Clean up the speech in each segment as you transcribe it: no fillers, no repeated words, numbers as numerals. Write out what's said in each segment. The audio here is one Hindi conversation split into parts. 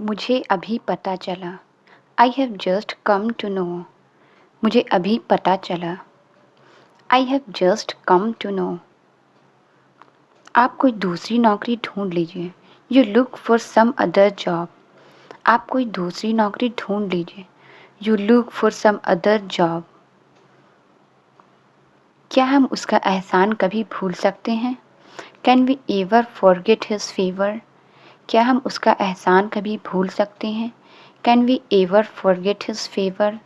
मुझे अभी पता चला। I have just come to know. मुझे अभी पता चला। I have just come to know. आप कोई दूसरी नौकरी ढूंढ लीजिए। You look for some other job. आप कोई दूसरी नौकरी ढूंढ लीजिए। You look for some other job. क्या हम उसका एहसान कभी भूल सकते हैं? Can we ever forget his favour? क्या हम उसका एहसान कभी भूल सकते हैं? Can we ever forget his favour?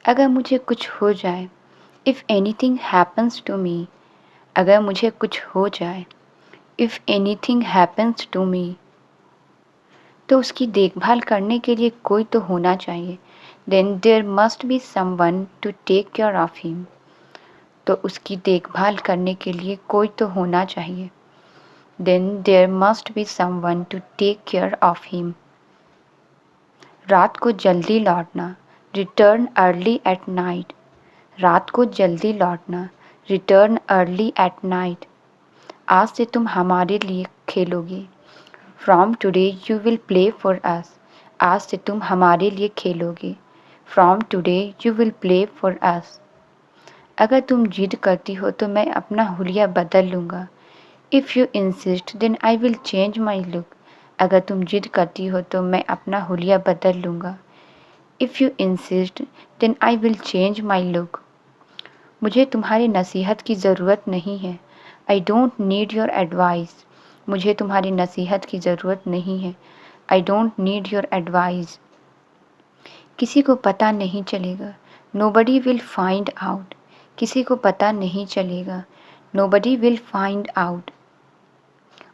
अगर मुझे कुछ हो जाए, if anything happens to me. अगर मुझे कुछ हो जाए, if anything happens to me, तो उसकी देखभाल करने के लिए कोई तो होना चाहिए। Then there must be someone to take care of him. तो उसकी देखभाल करने के लिए कोई तो होना चाहिए। Then there must be someone to take care of him. रात को जल्दी लौटना, रिटर्न अर्ली एट नाइट। रात को जल्दी लौटना, रिटर्न अर्ली एट नाइट। आज से तुम हमारे लिए खेलोगे। From today you will play for us. आज से तुम हमारे लिए खेलोगे। From today you will play for us. अगर तुम जिद करती हो तो मैं अपना हुलिया बदल लूँगा। If you insist then I will change my look. अगर तुम जिद करती हो तो मैं अपना हुलिया बदल लूँगा। If you insist then I will change my look. मुझे तुम्हारी नसीहत की ज़रूरत नहीं है। I don't need your advice. मुझे तुम्हारी नसीहत की ज़रूरत नहीं है। I don't need your advice. किसी को पता नहीं चलेगा। Nobody will find out. किसी को पता नहीं चलेगा। Nobody will find out.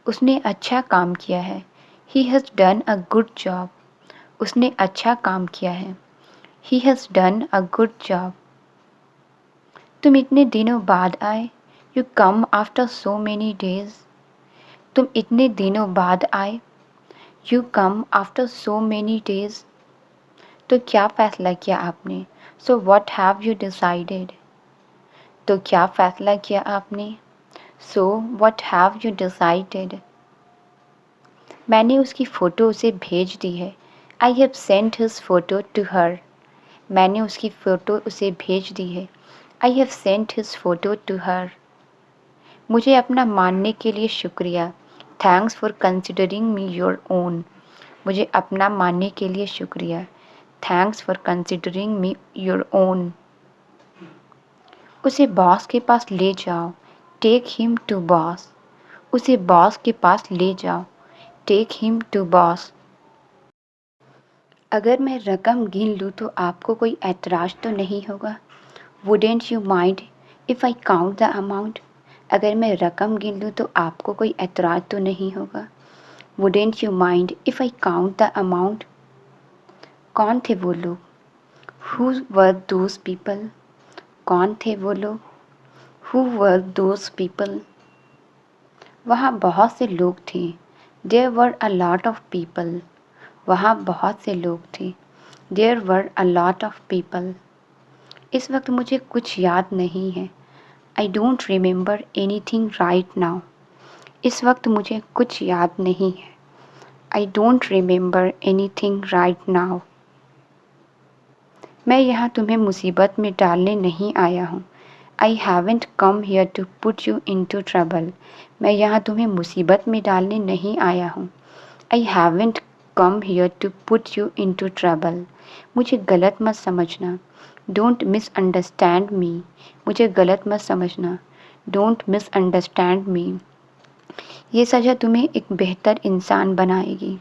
उसने अच्छा काम किया है। He has done a good job. उसने अच्छा काम किया है। He has done a good job. तुम इतने दिनों बाद आए। You come after so many days. तुम इतने दिनों बाद आए। You come after so many days. तो क्या फ़ैसला किया आपने? So what have you decided? तो क्या फ़ैसला किया आपने? So what have you decided? मैंने उसकी फ़ोटो उसे भेज दी है। I have sent his photo to her. मैंने उसकी फ़ोटो उसे भेज दी है। I have sent his photo to her. मुझे अपना मानने के लिए शुक्रिया। Thanks for considering me your own. मुझे अपना मानने के लिए शुक्रिया। Thanks for considering me your own. उसे बॉस के पास ले जाओ। Take him to boss. उसे बॉस के पास ले जाओ। Take him to boss. अगर मैं रकम गिन लूँ तो आपको कोई ऐतराज़ तो नहीं होगा? Wouldn't you mind if I count the amount? अगर मैं रकम गिन लूँ तो आपको कोई ऐतराज़ तो नहीं होगा? Wouldn't you mind if I count the amount? कौन थे वो लोग? Who were those people? कौन थे वो लोग? Who were those people? वहाँ बहुत से लोग थे। There were a lot of people. वहाँ बहुत से लोग थे। There were a lot of people. इस वक्त मुझे कुछ याद नहीं है। I don't remember anything right now. इस वक्त मुझे कुछ याद नहीं है। I don't remember anything right now. मैं यहाँ तुम्हें मुसीबत में डालने नहीं आया हूँ। I haven't come here to put you in to trouble. मैं यहाँ तुम्हें मुसीबत में डालने नहीं आया हूँ। I haven't come here to put you in to trouble. मुझे गलत मत समझना। Don't misunderstand me. मुझे गलत मत समझना। Don't misunderstand me. ये सज़ा तुम्हें एक बेहतर इंसान बनाएगी।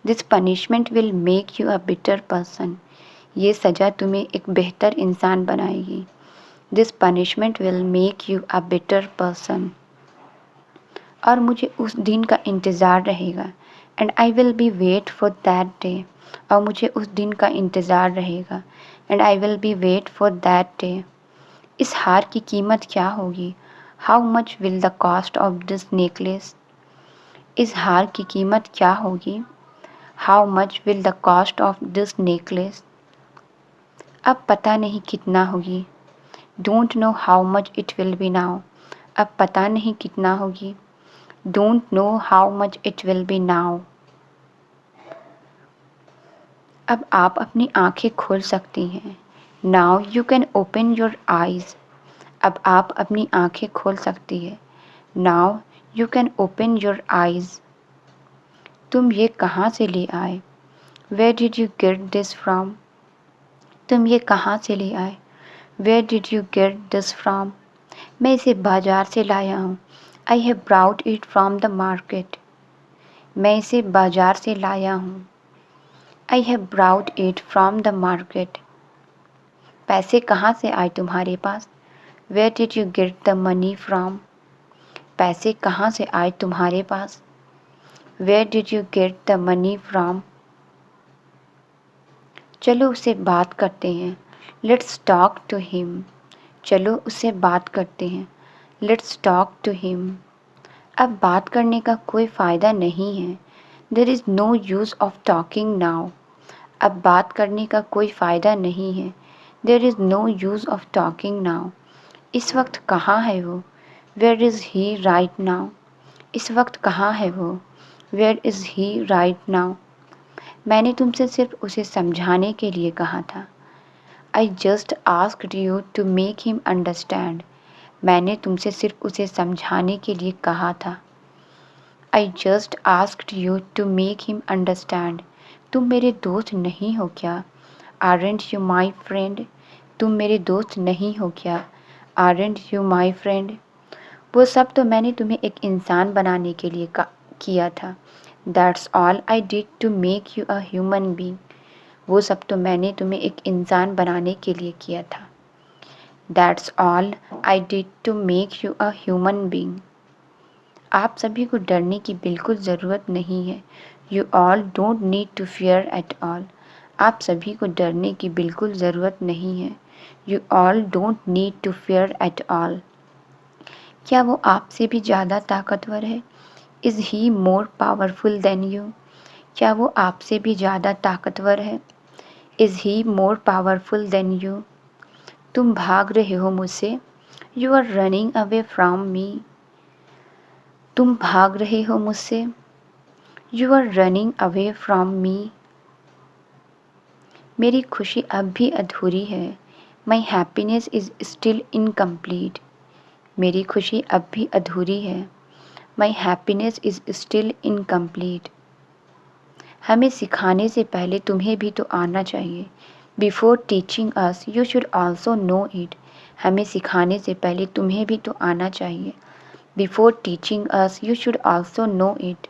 This punishment will make you a better person. ये सज़ा तुम्हें एक बेहतर इंसान बनाएगी। This punishment will make you a better person. और मुझे उस दिन का इंतज़ार रहेगा। And I will be wait for that day. और मुझे उस दिन का इंतज़ार रहेगा। And I will be wait for that day. इस हार की कीमत क्या होगी? How much will the cost of this necklace? इस हार की कीमत क्या होगी? How much will the cost of this necklace? अब पता नहीं कितना होगी। Don't know how much it will be now. अब पता नहीं कितना होगी। Don't know how much it will be now. अब आप अपनी आंखें खोल सकती हैं। Now you can open your eyes. अब आप अपनी आंखें खोल सकती है। Now you can open your eyes. तुम ये कहाँ से ले आए? Where did you get this from? तुम ये कहाँ से ले आए? Where did you get this from? मैं इसे बाजार से लाया हूँ। I have brought it from the market. मैं इसे बाजार से लाया हूँ। I have brought it from the market. पैसे कहाँ से आए तुम्हारे पास? Where did you get the money from? पैसे कहाँ से आए तुम्हारे पास? Where did you get the money from? चलो उससे बात करते हैं। Let's talk to him. चलो उससे बात करते हैं। Let's talk to him. अब बात करने का कोई फ़ायदा नहीं है। There is no use of talking now. अब बात करने का कोई फ़ायदा नहीं है। There is no use of talking now. इस वक्त कहाँ है वो? Where is he right now? इस वक्त कहाँ है वो? Where is he right now? मैंने तुमसे सिर्फ उसे समझाने के लिए कहा था। I just asked you to make him understand. मैंने तुमसे सिर्फ उसे समझाने के लिए कहा था। I just asked you to make him understand. तुम मेरे दोस्त नहीं हो क्या? Aren't you my friend? तुम मेरे दोस्त नहीं हो क्या? Aren't you my friend? वो सब तो मैंने तुम्हें एक इंसान बनाने के लिए किया था। That's all I did to make you a human being. वो सब तो मैंने तुम्हें एक इंसान बनाने के लिए किया था। That's all I did to make you a human being. आप सभी को डरने की बिल्कुल ज़रूरत नहीं है। You all don't need to fear at all. आप सभी को डरने की बिल्कुल ज़रूरत नहीं है। You all don't need to fear at all. क्या वो आपसे भी ज़्यादा ताकतवर है? Is he more powerful than you? क्या वो आपसे भी ज़्यादा ताकतवर है? Is he more powerful than you? तुम भाग रहे हो मुझसे। You are running away from me. तुम भाग रहे हो मुझसे। You are running away from me. मेरी खुशी अब भी अधूरी है। My happiness is still incomplete. मेरी खुशी अब भी अधूरी है। My happiness is still incomplete. हमें सिखाने से पहले तुम्हें भी तो आना चाहिए। Before teaching us you should also know it. हमें सिखाने से पहले तुम्हें भी तो आना चाहिए। Before teaching us you should also know it.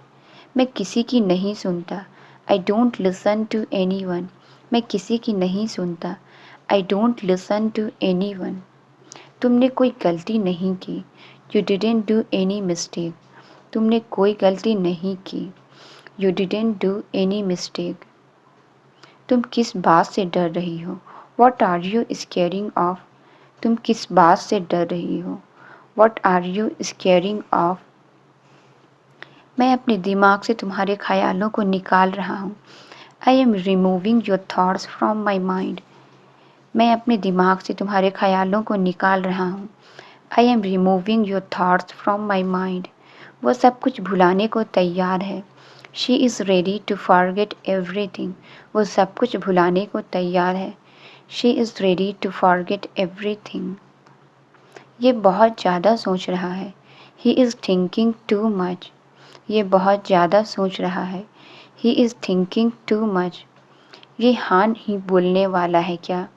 मैं किसी की नहीं सुनता। I don't listen to anyone. मैं किसी की नहीं सुनता। I don't listen to anyone. तुमने कोई गलती नहीं की। You didn't do any mistake. तुमने कोई गलती नहीं की। You didn't do any mistake. तुम किस बात से डर रही हो? What are you scaring of? तुम किस बात से डर रही हो? What are you scaring of? मैं अपने दिमाग से तुम्हारे ख्यालों को निकाल रहा हूँ। I am removing your thoughts from my mind. मैं अपने दिमाग से तुम्हारे ख्यालों को निकाल रहा हूँ। I am removing your thoughts from my mind. वो सब कुछ भुलाने को तैयार है। She is ready to forget everything. वो सब कुछ भुलाने को तैयार है। She is ready to forget everything. ये बहुत ज़्यादा सोच रहा है। He is thinking too much. ये बहुत ज़्यादा सोच रहा है। He is thinking too much. ये हाँ ही बोलने वाला है क्या?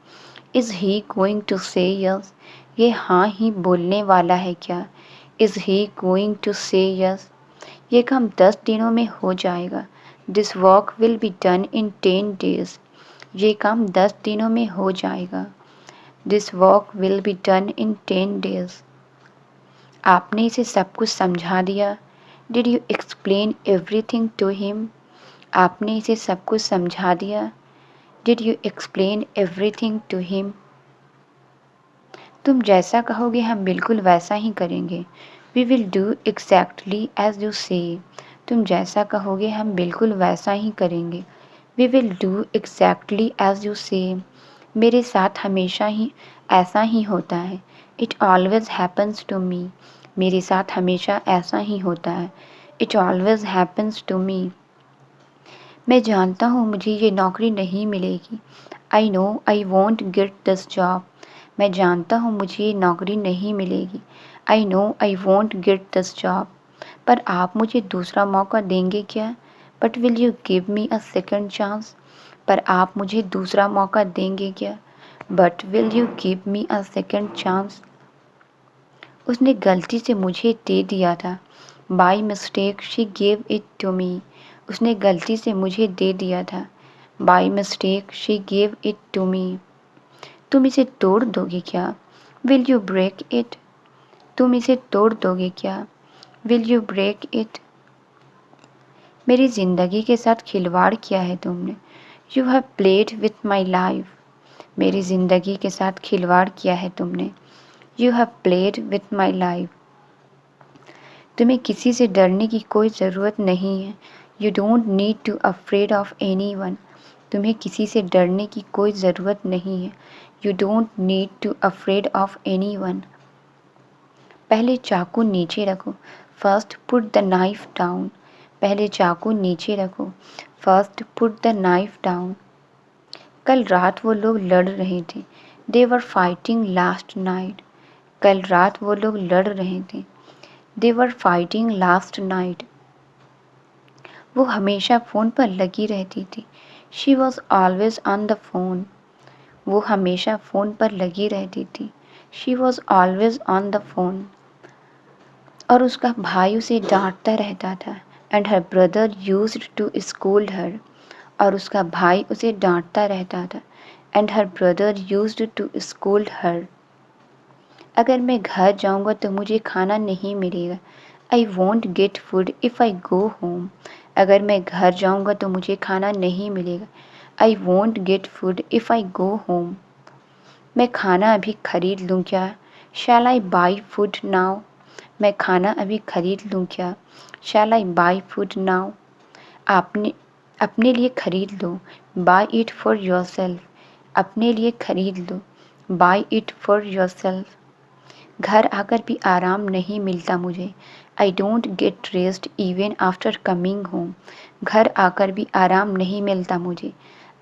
Is he going to say yes? ये हाँ ही बोलने वाला है क्या? Is he going to say yes? ये काम 10 दिनों में हो जाएगा। This work will be done in 10 days. ये काम 10 दिनों में हो जाएगा। This work will be done in 10 days. आपने इसे सब कुछ समझा दिया। Did you explain everything to him? आपने इसे सब कुछ समझा दिया। Did you explain everything to him? तुम जैसा कहोगे हम बिल्कुल वैसा ही करेंगे। We will do exactly as you say. तुम जैसा कहोगे हम बिल्कुल वैसा ही करेंगे। We will do exactly as you say. मेरे साथ हमेशा ही ऐसा ही होता है। It always happens to me. मेरे साथ हमेशा ऐसा ही होता है। It always happens to me. मैं जानता हूँ मुझे ये नौकरी नहीं मिलेगी। I know I won't get this job. मैं जानता हूँ मुझे ये नौकरी नहीं मिलेगी। I know I won't get this job. पर आप मुझे दूसरा मौका देंगे क्या? But will you give me a second chance? पर आप मुझे दूसरा मौका देंगे क्या? But will you give me a second chance? उसने गलती से मुझे दे दिया था। By mistake she gave it to me. उसने गलती से मुझे दे दिया था। By mistake she gave it to me. तुम इसे तोड़ दोगे क्या? Will you break it? तुम इसे तोड़ दोगे क्या? Will you break it? मेरी ज़िंदगी के साथ खिलवाड़ किया है तुमने। You have played with my life. मेरी ज़िंदगी के साथ खिलवाड़ किया है तुमने। You have played with my life. तुम्हें किसी से डरने की कोई ज़रूरत नहीं है। You don't need to afraid of anyone. तुम्हें किसी से डरने की कोई ज़रूरत नहीं है। You don't need to afraid of any one. पहले चाकू नीचे रखो। First put the knife down. पहले चाकू नीचे रखो। First put the knife down. कल रात वो लोग लड़ रहे थे। दे वर फाइटिंग लास्ट नाइट। कल रात वो लोग लड़ रहे थे। दे वर फाइटिंग लास्ट नाइट। वो हमेशा फ़ोन पर लगी रहती थी। She was always on the phone. वो हमेशा फ़ोन पर लगी रहती थी। She was always on the phone. और उसका भाई उसे डांटता रहता था। And her brother used to scold her. और उसका भाई उसे डांटता रहता था। And her brother used to scold her. अगर मैं घर जाऊंगा तो मुझे खाना नहीं मिलेगा। I won't get food if I go home. अगर मैं घर जाऊंगा तो मुझे खाना नहीं मिलेगा। I won't get food if I go home. मैं खाना अभी खरीद लूँ क्या? Shall I buy food now? मैं खाना अभी खरीद लूँ क्या? Shall I buy food now? आपने अपने लिए खरीद लो। Buy it for yourself. अपने लिए खरीद लो। Buy it for yourself. घर आकर भी आराम नहीं मिलता मुझे। I don't get rest even after coming home. घर आकर भी आराम नहीं मिलता मुझे।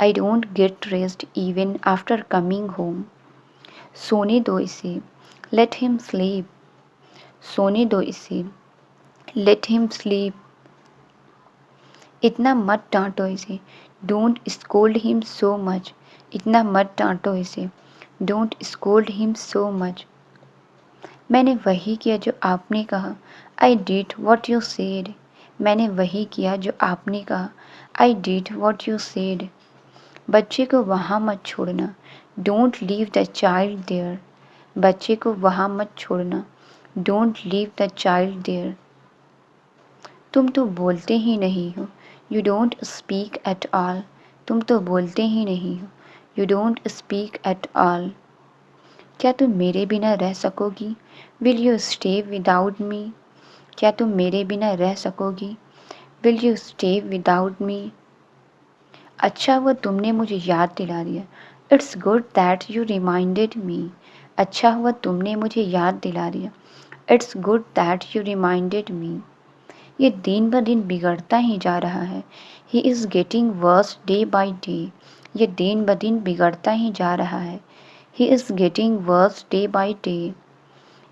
I don't get rest even after coming home. सोने दो इसे। Let him sleep. सोने दो इसे। Let him sleep. इतना मत डांटो इसे। Don't scold him so much. इतना मत डांटो इसे। Don't scold him so much. मैंने वही किया जो आपने कहा। I did what you said. मैंने वही किया जो आपने कहा। I did what you said. बच्चे को वहाँ मत छोड़ना। Don't leave the child there. बच्चे को वहाँ मत छोड़ना। Don't leave the child there. तुम तो बोलते ही नहीं हो। You don't speak at all. तुम तो बोलते ही नहीं हो। You don't speak at all. क्या तुम मेरे बिना रह सकोगी? Will you stay without me? क्या तुम मेरे बिना रह सकोगी? Will you stay without me? अच्छा हुआ तुमने मुझे याद दिला दिया। It's good that you reminded me. अच्छा हुआ तुमने मुझे याद दिला दिया। It's good that you reminded me. ये दिन ब दिन बिगड़ता ही जा रहा है। He is getting worse day by day. ये दिन ब दिन बिगड़ता ही जा रहा है। He is getting worse day by day.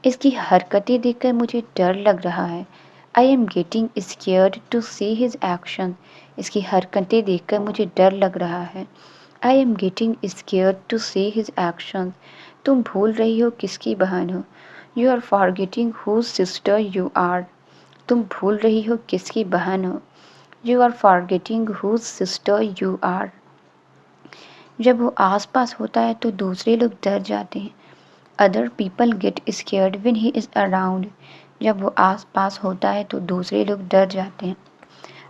इसकी हरकतें देखकर मुझे डर लग रहा है। I am getting scared to see his action. इसकी हरकतें देखकर मुझे डर लग रहा है। I am getting scared to see his action. तुम भूल रही हो किसकी बहन हो। You are forgetting whose sister you are. तुम भूल रही हो किसकी बहन हो। You are forgetting whose sister you are. जब वो आसपास होता है तो दूसरे लोग डर जाते हैं। Other people get scared when he is around. जब वो आसपास होता है तो दूसरे लोग डर जाते हैं।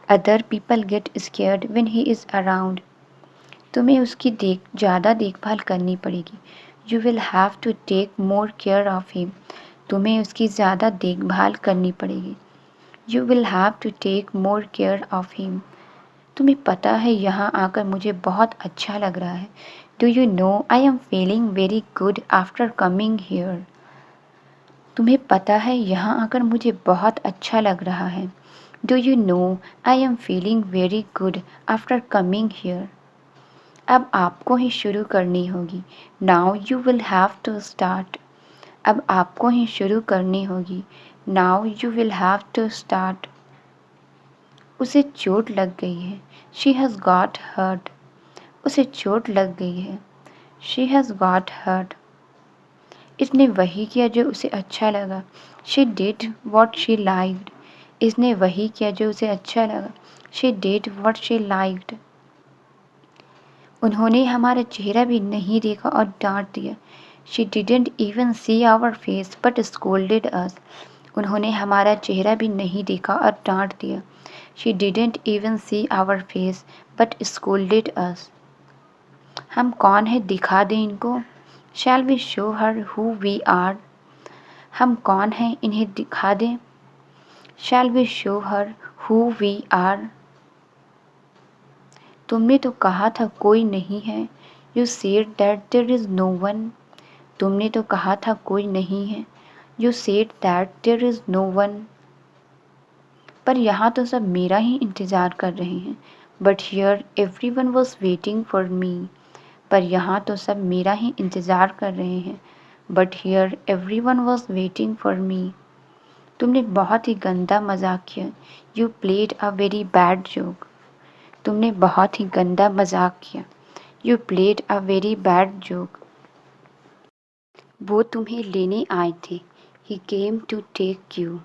Other people get scared when he is around. तुम्हें उसकी ज़्यादा देखभाल करनी पड़ेगी। You will have to take more care of him. तुम्हें उसकी ज़्यादा देखभाल करनी पड़ेगी। You will have to take more care of him. तुम्हें पता है यहाँ आकर मुझे बहुत अच्छा लग रहा है। Do you know I am feeling very good after coming here. तुम्हें पता है यहाँ आकर मुझे बहुत अच्छा लग रहा है। Do you know I am feeling very good after coming here. अब आपको ही शुरू करनी होगी। Now you will have to start. अब आपको ही शुरू करनी होगी। Now you will have to start. उसे चोट लग गई है। She has got hurt. उसे चोट लग गई है। She has got hurt. इसने वही किया जो उसे अच्छा लगा। She did what she liked. इसने वही किया जो उसे अच्छा लगा। She did what she liked. उन्होंने हमारा चेहरा भी नहीं देखा और डांट दिया। She didn't even see our face but scolded us. उन्होंने हमारा चेहरा भी नहीं देखा और डांट दिया। She didn't even see our face but scolded us. हम कौन है दिखा दें इनको। Shall we show her who we are. हम कौन हैं इन्हें दिखा दें। Shall we show her who we are. तुमने तो कहा था कोई नहीं है। You said that there is no one. तुमने तो कहा था कोई नहीं है। You said that there is no one. पर यहाँ तो सब मेरा ही इंतज़ार कर रहे हैं। But here everyone was waiting for मी। पर यहाँ तो सब मेरा ही इंतज़ार कर रहे हैं। But here everyone was waiting for me. तुमने बहुत ही गंदा मजाक किया। You played a very bad joke. तुमने बहुत ही गंदा मजाक किया। You played a very bad joke. वो तुम्हें लेने आए थे। He came to take you.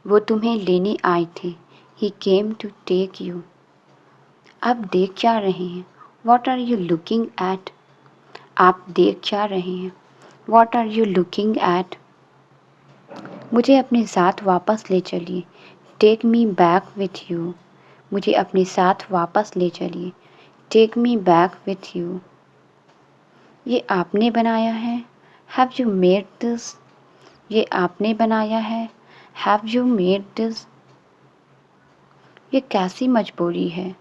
वो तुम्हें लेने आए थे। He came to take you. आप देख क्या रहे हैं। What are you looking at. आप देख क्या रहे हैं। What are you looking at. मुझे अपने साथ वापस ले चलिए। Take me back with you. मुझे अपने साथ वापस ले चलिए। Take me back with you. ये आपने बनाया है। Have you made this. ये आपने बनाया है। Have you made this. ये कैसी मजबूरी है।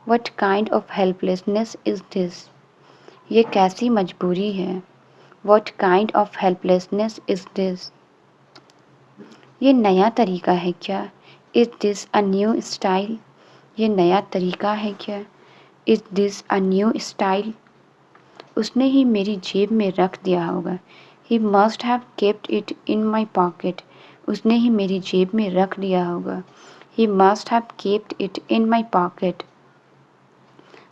What kind of helplessness is this. ये कैसी मजबूरी है। What kind of helplessness is this. ये नया तरीका है क्या। Is this a new style. ये नया तरीका है क्या। Is this a new style. उसने ही मेरी जेब में रख दिया होगा। He must have kept it in my pocket. उसने ही मेरी जेब में रख दिया होगा। He must have kept it in my pocket.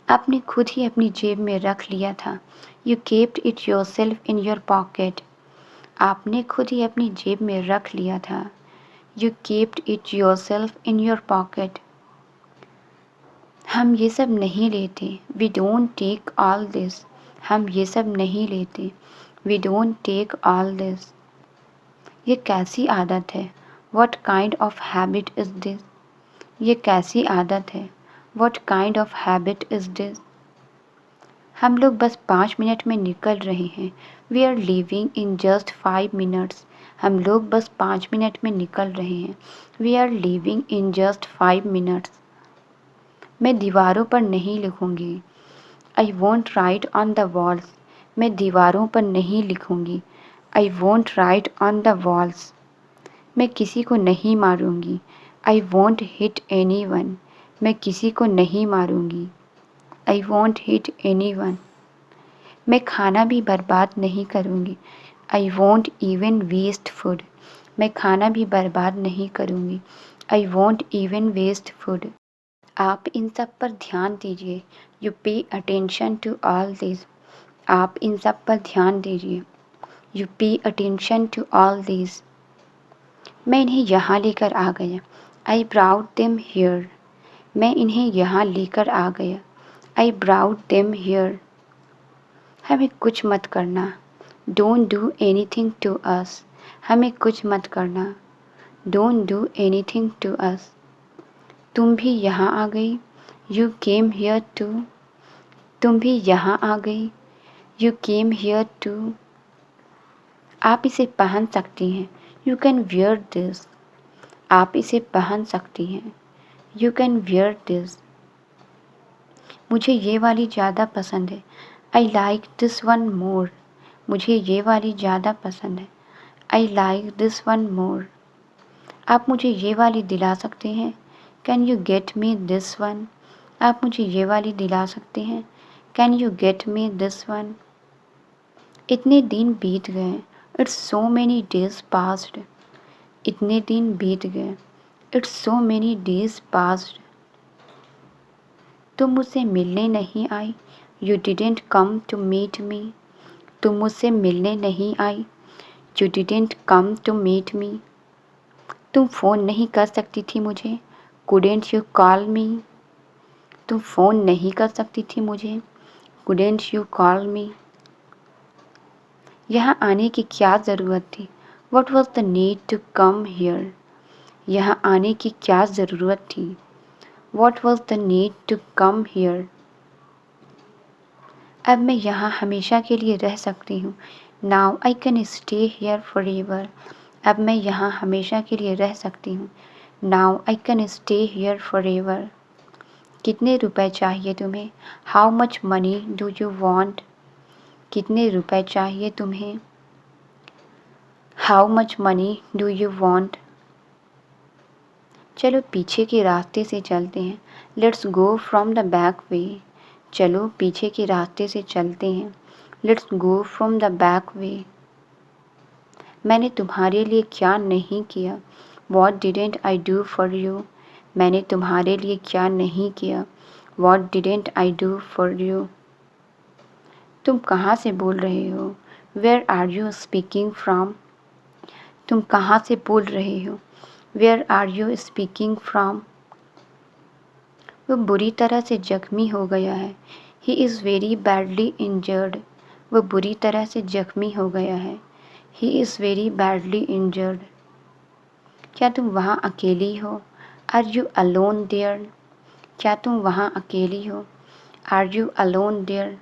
आपने खुद ही अपनी जेब में रख लिया था। You kept it yourself in your pocket. आपने खुद ही अपनी जेब में रख लिया था। You kept it yourself in your pocket. हम ये सब नहीं लेते। We don't take all this. हम ये सब नहीं लेते। We don't take all this. ये कैसी आदत है। What kind of habit is this. ये कैसी आदत है। What kind of habit is this. हम लोग बस 5 मिनट में निकल रहे हैं। We are leaving in just 5 minutes. हम लोग बस 5 मिनट में निकल रहे हैं। We are leaving in just 5 minutes. मैं दीवारों पर नहीं लिखूंगी। I won't write on the walls. मैं दीवारों पर नहीं लिखूंगी। I won't write on the walls. मैं किसी को नहीं मारूंगी। I won't hit anyone. मैं किसी को नहीं मारूंगी। I won't hit anyone. मैं खाना भी बर्बाद नहीं करूंगी। I won't even waste food. मैं खाना भी बर्बाद नहीं करूंगी। I won't even waste food. आप इन सब पर ध्यान दीजिए। You pay attention to all this. आप इन सब पर ध्यान दीजिए। You pay attention to all this. मैं इन्हें यहाँ लेकर आ गया। I brought them here. मैं इन्हें यहाँ लेकर आ गया। I brought them here. हमें कुछ मत करना। Don't do anything to us. हमें कुछ मत करना। Don't do anything to us. तुम भी यहाँ आ गई। You came here too. तुम भी यहाँ आ गई। You came here too. आप इसे पहन सकती हैं। You can wear this. आप इसे पहन सकती हैं। You can wear this. मुझे ये वाली ज़्यादा पसंद है। I like this one more. मुझे ये वाली ज़्यादा पसंद है। I like this one more. आप मुझे ये वाली दिला सकते हैं। Can you get me this one? आप मुझे ये वाली दिला सकते हैं? Can you get me this one? इतने दिन बीत गए, it's so many days passed. इतने दिन बीत गए, it's so many days passed. तुम मुझसे मिलने नहीं आई, you didn't come to meet me. तुम मुझसे मिलने नहीं आई, you didn't come to meet me. तुम फ़ोन नहीं कर सकती थी मुझे, कुडेंट यू कॉल मी। तुम फ़ोन नहीं कर सकती थी मुझे, कुडेंट यू कॉल मी। यहाँ आने की क्या ज़रूरत थी, what was the need to come here. यहाँ आने की क्या ज़रूरत थी, what was the need to come here. अब मैं यहाँ हमेशा के लिए रह सकती हूँ, now I can stay here forever. अब मैं यहाँ हमेशा के लिए रह सकती हूँ, now I can stay here forever. कितने रुपए चाहिए तुम्हें, how much money do you want. कितने रुपए चाहिए तुम्हें, how much money do you want. चलो पीछे के रास्ते से चलते हैं, let's go from the back way. चलो पीछे के रास्ते से चलते हैं, let's go from the back way. मैंने तुम्हारे लिए क्या नहीं किया, what didn't I do for you. मैंने तुम्हारे लिए क्या नहीं किया, what didn't I do for you. तुम कहाँ से बोल रहे हो, where are you speaking from. तुम कहाँ से बोल रहे हो, where are you speaking from. वो बुरी तरह से जख्मी हो गया है, he is very badly injured. वो बुरी तरह से जख्मी हो गया है, he is very badly injured. क्या तुम वहाँ अकेली हो, आर यू अलोन देयर। क्या तुम वहाँ अकेली हो, आर यू अलोन देयर।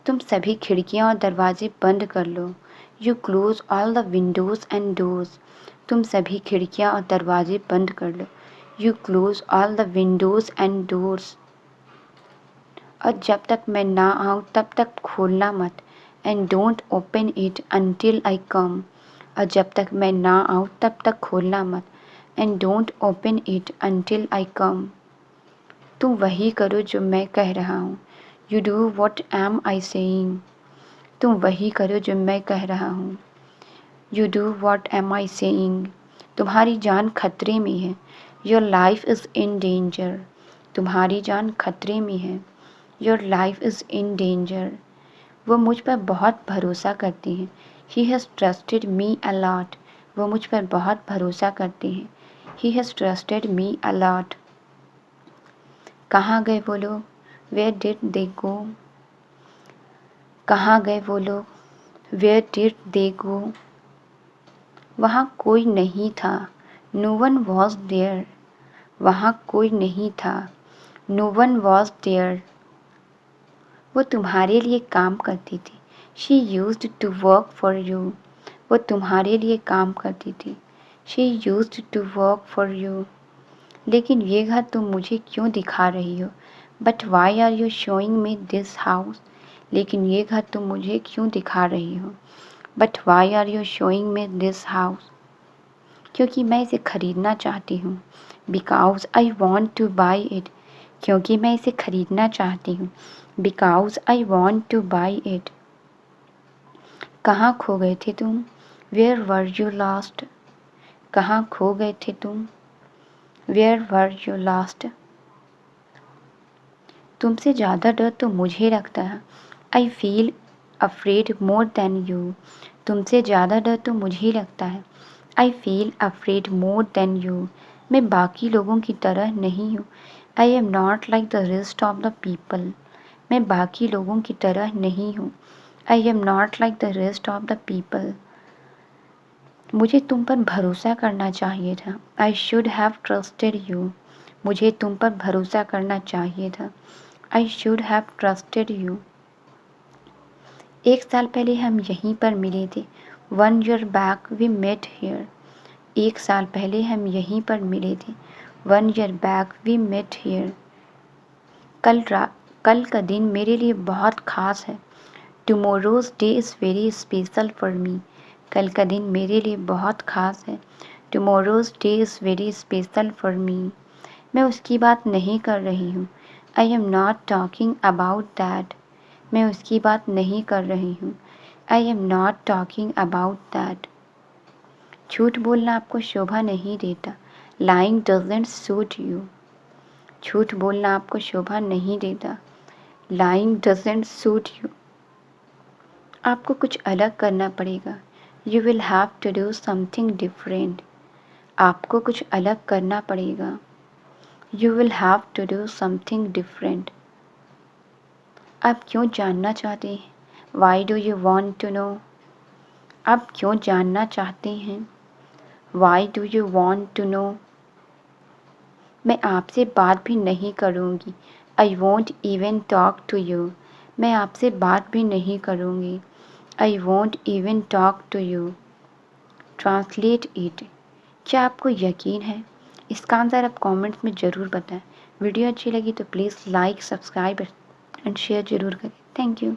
तुम सभी खिड़कियाँ और दरवाजे बंद कर लो, you close all the windows and doors. तुम सभी खिड़कियाँ और दरवाजे बंद कर लो, you close all the windows and doors. और जब तक मैं ना आऊँ तब तक खोलना मत, and don't open it until I come. और जब तक मैं ना आऊँ तब तक खोलना मत, and don't open it until I come. तुम वही करो जो मैं कह रहा हूँ, you do what am I saying. तुम वही करो जो मैं कह रहा हूँ, you do what am I saying. तुम्हारी जान खतरे में है, your life is in danger. तुम्हारी जान खतरे में है, your life is in danger. वो मुझ पर बहुत भरोसा करती हैं, he has trusted me a lot. वो मुझ पर बहुत भरोसा करते हैं, he has trusted me a lot. कहाँ गए वो लोग, वेयर डिड दे गो। कहाँ गए वो लोग, वेयर डिड दे गो। वहाँ कोई नहीं था, नो वन वॉज देयर। वहाँ कोई नहीं था, नो वन वॉज देयर। वो तुम्हारे लिए काम करती थी, she used to work for you. वो तुम्हारे लिए काम करती थी, she used to work for you. लेकिन ये घर तुम मुझे क्यों दिखा रही हो, but why are you showing me this house. लेकिन ये घर तुम मुझे क्यों दिखा रही हो, but why are you showing me this house. क्योंकि मैं इसे ख़रीदना चाहती हूँ, because I want to buy it. क्योंकि मैं इसे ख़रीदना चाहती हूँ, because I want to buy it. कहाँ खो गए थे तुम, वेयर वर यू लॉस्ट। कहाँ खो गए थे तुम, वेयर वर यू लॉस्ट। तुमसे ज़्यादा डर तो मुझे लगता है, I feel afraid more than you. तुमसे ज़्यादा डर तो मुझे लगता है, I feel afraid more than you. मैं बाकी लोगों की तरह नहीं हूँ, I am not like the rest of the people. मैं बाकी लोगों की तरह नहीं हूँ, I am not like the rest of the people. मुझे तुम पर भरोसा करना चाहिए था, I should have trusted you. मुझे तुम पर भरोसा करना चाहिए था, I should have trusted you. 1 साल पहले हम यहीं पर मिले थे, 1 year back we met here। 1 साल पहले हम यहीं पर मिले थे, 1 year back we met here। कल का दिन मेरे लिए बहुत ख़ास है, tomorrow's day is very special for me. कल का दिन मेरे लिए बहुत ख़ास है, tomorrow's day is very special for me. मैं उसकी बात नहीं कर रही हूँ। I am not talking about that. मैं उसकी बात नहीं कर रही हूँ। I am not talking about that. झूठ बोलना आपको शोभा नहीं देता। Lying doesn't suit you. झूठ बोलना आपको शोभा नहीं देता। Lying doesn't suit you. आपको कुछ अलग करना पड़ेगा। You will have to do something different. आपको कुछ अलग करना पड़ेगा। You will have to do something different. आप क्यों जानना चाहते हैं? Why do you want to know. आप क्यों जानना चाहते हैं? Why do you want to know. मैं आपसे बात भी नहीं करूँगी। I won't even talk to you. मैं आपसे बात भी नहीं करूँगी। I won't even talk to you. Translate it. क्या आपको यकीन है? इसका आंसर आप कमेंट्स में ज़रूर बताएं। वीडियो अच्छी लगी तो please like, subscribe and share ज़रूर करें। Thank you.